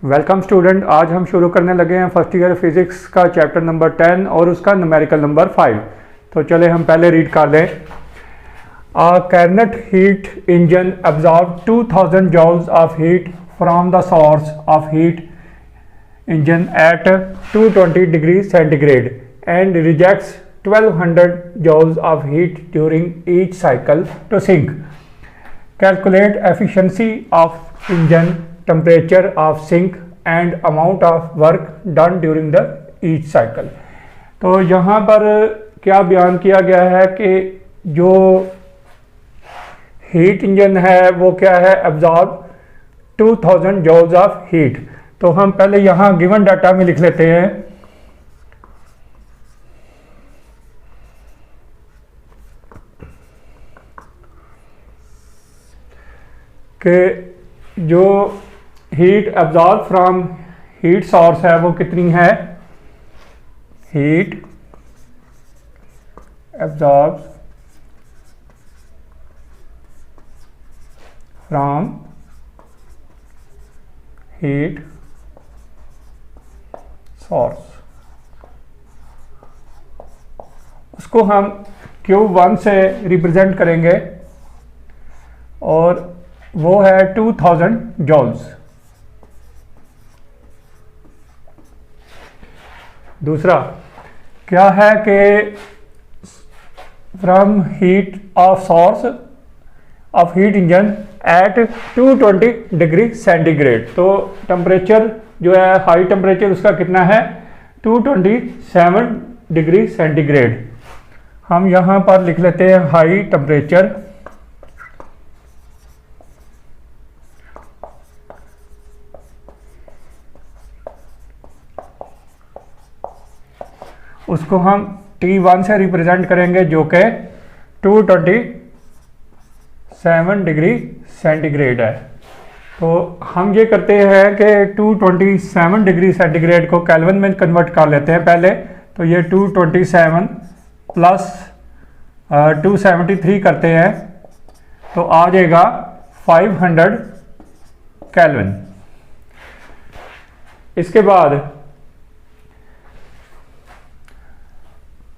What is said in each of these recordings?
Welcome student, आज हम शुरू करने लगे हैं फर्स्ट ईयर फिजिक्स का चैप्टर नंबर 10 और उसका न्यूमेरिकल नंबर 5। तो चले हम पहले रीड कर लें। A Carnot heat engine absorbs 2000 joules of heat from the source of heat engine at 220 degrees centigrade and rejects 1200 joules of heat during each cycle to sink. Calculate efficiency of engine, temperature of sink and amount of work done during the each cycle। तो यहाँ पर क्या बयान किया गया है कि जो हीट इंजन है वो क्या है, एब्जॉर्ब 2000 जॉल्स ऑफ हीट। तो हम पहले यहाँ गिवन डाटा में लिख लेते हैं कि जो heat absorb from heat source है वो कितनी है। Heat absorb from heat source, उसको हम Q1 से रिप्रेजेंट करेंगे और वो है 2000 जॉल्स। दूसरा क्या है कि from heat of source of heat engine at 220 degree centigrade. तो टेम्परेचर जो है हाई टेम्परेचर उसका कितना है, 227 डिग्री सेंटीग्रेड। हम यहाँ पर लिख लेते हैं हाई टेम्परेचर। उसको हम T1 से रिप्रेजेंट करेंगे जो कि 227 डिग्री सेंटीग्रेड है। तो हम ये करते हैं कि 227 डिग्री सेंटीग्रेड को केल्विन में कन्वर्ट कर लेते हैं पहले। तो ये 227 प्लस 273 करते हैं तो आ जाएगा 500 केल्विन। इसके बाद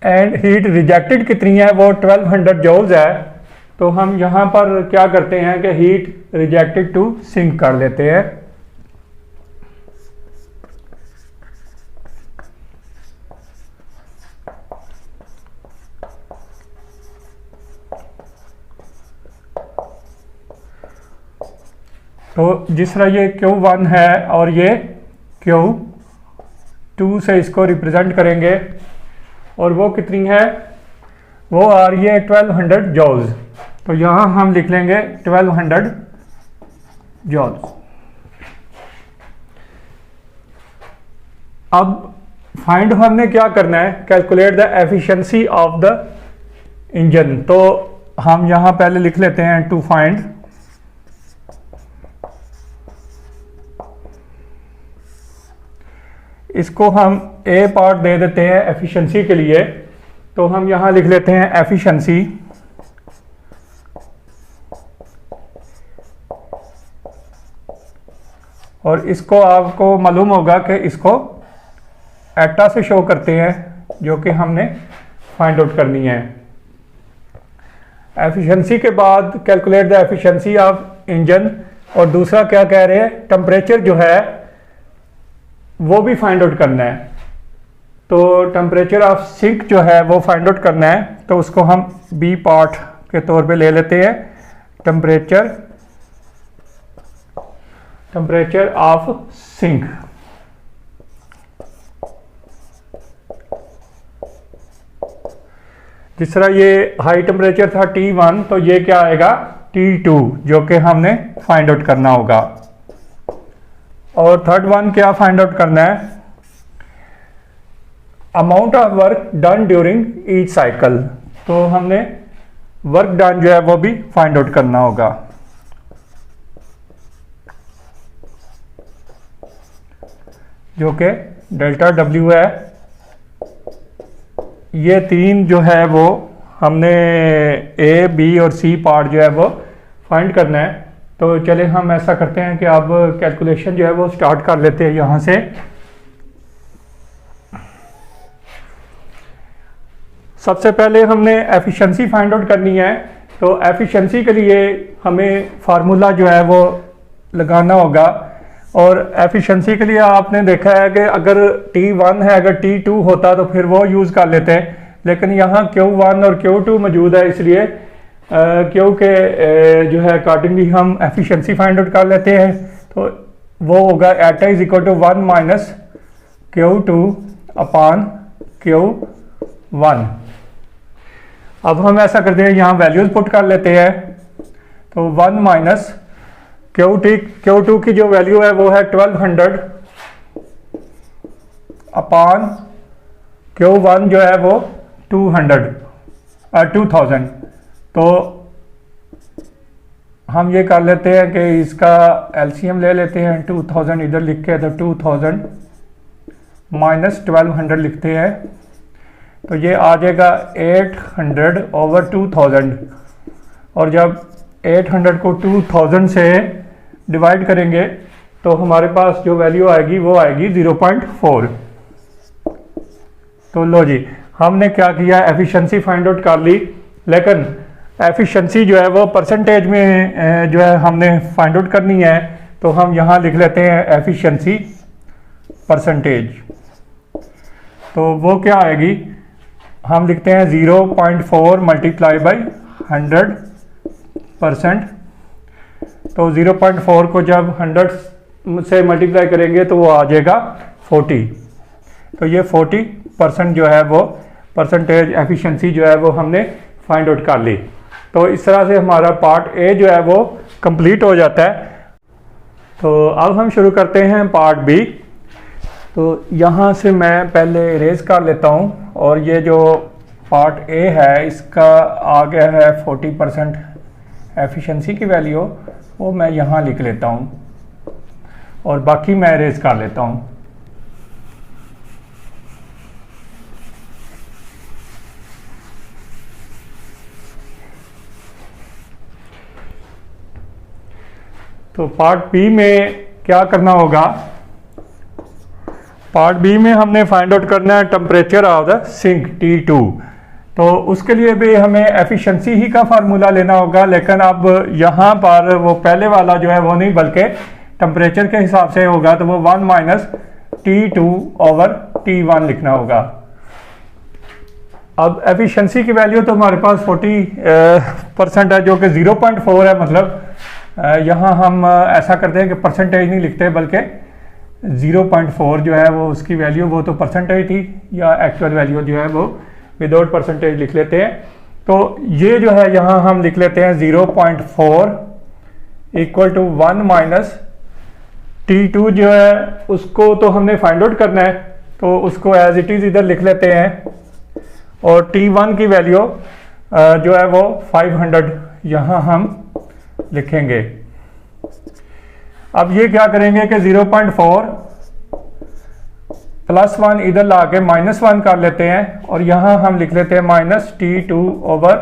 एंड हीट रिजेक्टेड कितनी है, वो 1200 जॉल्स है। तो हम यहाँ पर क्या करते हैं कि हीट रिजेक्टेड टू सिंक कर लेते हैं। तो जिस तरह ये Q1 है और ये Q2 से इसको रिप्रेजेंट करेंगे और वो कितनी है, वो आ रही है 1200 जॉल्स। तो यहाँ हम लिख लेंगे 1200 जॉल्स। अब फाइंड हमने क्या करना है, calculate the efficiency of the engine. तो हम यहाँ पहले लिख लेते हैं टू फाइंड। इसको हम ए पार्ट दे देते हैं एफिशिएंसी के लिए। तो हम यहाँ लिख लेते हैं एफिशिएंसी और इसको आपको मालूम होगा कि इसको एटा से शो करते हैं जो कि हमने फाइंड आउट करनी है। एफिशिएंसी के बाद calculate the efficiency of engine और दूसरा क्या कह रहे हैं, टेम्परेचर जो है वो भी फाइंड आउट करना है। तो टेम्परेचर ऑफ सिंक जो है वो फाइंड आउट करना है। तो उसको हम बी पार्ट के तौर पे ले लेते हैं, टेम्परेचर ऑफ सिंक। जिस तरह ये हाई टेम्परेचर था T1, तो ये क्या आएगा T2 जो कि हमने फाइंड आउट करना होगा। और थर्ड वन क्या फाइंड आउट करना है, amount of work done during each cycle. तो हमने वर्क डन जो है वो भी फाइंड आउट करना होगा। जो कि डेल्टा W है। ये तीन जो है वो हमने A, B और C पार्ट जो है वो फाइंड करना है। तो चले हम ऐसा करते हैं कि अब कैलकुलेशन जो है वो स्टार्ट कर लेते हैं यहाँ से। सबसे पहले हमने एफिशिएंसी फाइंड आउट करनी है। तो एफिशिएंसी के लिए हमें फार्मूला जो है वो लगाना होगा, और एफिशिएंसी के लिए आपने देखा है कि अगर T1 है, अगर T2 होता तो फिर वो यूज़ कर लेते हैं, लेकिन यहाँ Q1 और Q2 मौजूद है, इसलिए क्योंकि जो है अकॉर्डिंगली हम एफिशिएंसी फाइंड आउट कर लेते हैं। तो वो होगा eta is equal to 1 minus Q2 upon Q1। अब हम ऐसा करते हैं, यहाँ वैल्यूज पुट कर लेते हैं। तो 1 माइनस Q2 की जो वैल्यू है वो है 1200 अपॉन Q1 जो है वो 2000। तो हम ये कर लेते हैं कि इसका एलसीएम ले लेते हैं। 2000 इधर लिख के, तो 2000 माइनस 1200 लिखते हैं, तो ये आ जाएगा 800 ओवर 2000। और जब 800 को 2000 से डिवाइड करेंगे तो हमारे पास जो वैल्यू आएगी वो आएगी 0.4। तो लो जी, हमने क्या किया, एफिशिएंसी फाइंड आउट कर ली, लेकिन एफिशिएंसी जो है वो परसेंटेज में जो है हमने फाइंड आउट करनी है। तो हम यहाँ लिख लेते हैं एफिशिएंसी परसेंटेज। तो वो क्या आएगी, हम लिखते हैं 0.4 मल्टीप्लाई बाई 100%। तो 0.4 को जब 100 से मल्टीप्लाई करेंगे तो वो आ जाएगा 40। तो ये 40% जो है वो परसेंटेज एफिशिएंसी जो है वो हमने फाइंड आउट कर ली। तो इस तरह से हमारा पार्ट ए जो है वो कंप्लीट हो जाता है। तो अब हम शुरू करते हैं पार्ट बी। तो यहाँ से मैं पहले इरेज कर लेता हूँ, और ये जो पार्ट ए है इसका आ गया है 40% एफिशिएंसी की वैल्यू, वो मैं यहाँ लिख लेता हूँ, और बाकी मैं इरेज कर लेता हूँ। तो पार्ट बी में क्या करना होगा, पार्ट बी में हमने फाइंड आउट करना है temperature of the sink T2। तो उसके लिए भी हमें एफिशिएंसी ही का फार्मूला लेना होगा, लेकिन अब यहाँ पर वो पहले वाला जो है वो नहीं, बल्कि टेम्परेचर के हिसाब से होगा। तो वो 1 माइनस T2 ओवर T1 लिखना होगा। अब एफिशिएंसी की वैल्यू तो हमारे पास 40% है, जो कि 0.4 है। मतलब यहाँ हम ऐसा करते हैं कि परसेंटेज नहीं लिखते, बल्कि 0.4 जो है वो उसकी वैल्यू, वो तो परसेंटेज थी, या एक्चुअल वैल्यू जो है वो विदाउट परसेंटेज लिख लेते हैं। तो ये जो है यहाँ हम लिख लेते हैं 0.4 इक्वल टू 1 माइनस T2 जो है उसको तो हमने फाइंड आउट करना है, तो उसको एज इट इज़ इधर लिख लेते हैं। और T1 की वैल्यू जो है वो 500 यहाँ हम लिखेंगे। अब ये क्या करेंगे कि 0.4 प्लस 1 इधर ला के -1 कर लेते हैं, और यहाँ हम लिख लेते हैं माइनस T2 ओवर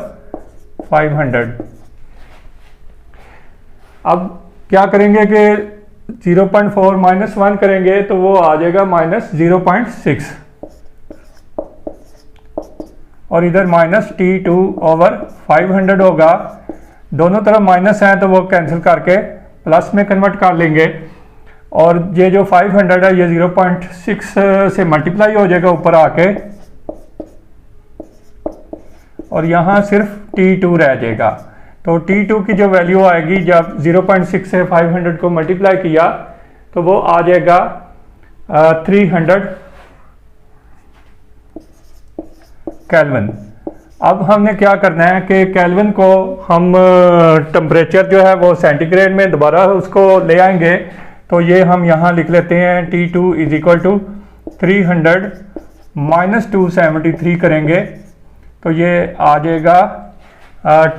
500। अब क्या करेंगे कि 0.4 -1 करेंगे तो वो आ जाएगा -0.6, और इधर माइनस T2 ओवर 500 होगा। दोनों तरफ माइनस है तो वो कैंसिल करके प्लस में कन्वर्ट कर लेंगे, और ये जो 500 है ये 0.6 से मल्टीप्लाई हो जाएगा ऊपर आके, और यहाँ सिर्फ T2 रह जाएगा। तो T2 की जो वैल्यू आएगी, जब 0.6 से 500 को मल्टीप्लाई किया तो वो आ जाएगा 300 केल्विन। अब हमने क्या करना है कि केल्विन को हम टेम्परेचर जो है वो सेंटीग्रेड में दोबारा उसको ले आएंगे। तो ये हम यहाँ लिख लेते हैं T2 is equal to 300 minus 273 करेंगे तो ये आ जाएगा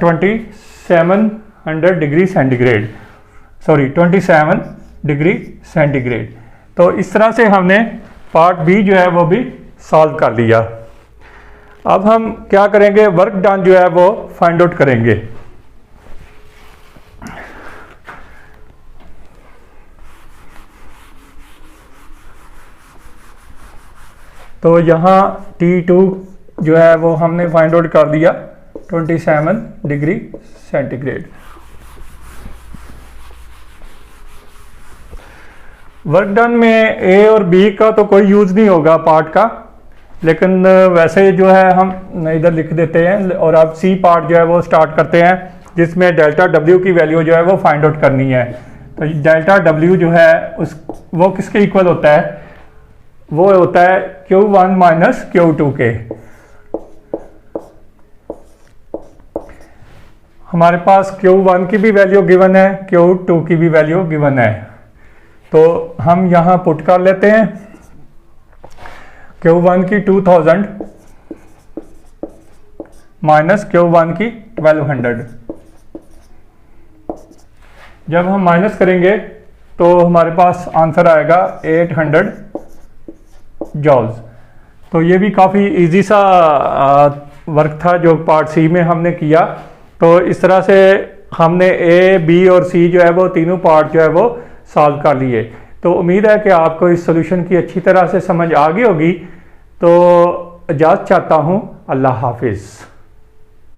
2700 degree centigrade, sorry 27 degree centigrade. तो इस तरह से हमने पार्ट बी जो है वो भी सॉल्व कर लिया। अब हम क्या करेंगे, वर्क डन जो है वो फाइंड आउट करेंगे। तो यहाँ T2 जो है वो हमने फाइंड आउट कर दिया 27 डिग्री सेंटीग्रेड। वर्क डन में ए और बी का तो कोई यूज़ नहीं होगा पार्ट का, लेकिन वैसे जो है हम इधर लिख देते हैं और अब सी पार्ट जो है वो स्टार्ट करते हैं, जिसमें डेल्टा डब्ल्यू की वैल्यू जो है वो फाइंड आउट करनी है। तो डेल्टा डब्ल्यू जो है वो किसके इक्वल होता है, वो होता है Q1 माइनस Q2 के। हमारे पास Q1 की भी वैल्यू गिवन है, Q2 की भी वैल्यू गिवन है, तो हम यहाँ पुट कर लेते हैं। Q1 की 2000 माइनस Q1 की 1200। जब हम माइनस करेंगे तो हमारे पास आंसर आएगा 800 जॉल्स। तो ये भी काफ़ी इजी सा वर्क था जो पार्ट सी में हमने किया। तो इस तरह से हमने ए, बी और सी जो है वो तीनों पार्ट जो है वो सॉल्व कर लिए। तो उम्मीद है कि आपको इस सॉल्यूशन की अच्छी तरह से समझ आ गई होगी। तो इजाज़त चाहता हूँ, अल्लाह हाफिज़।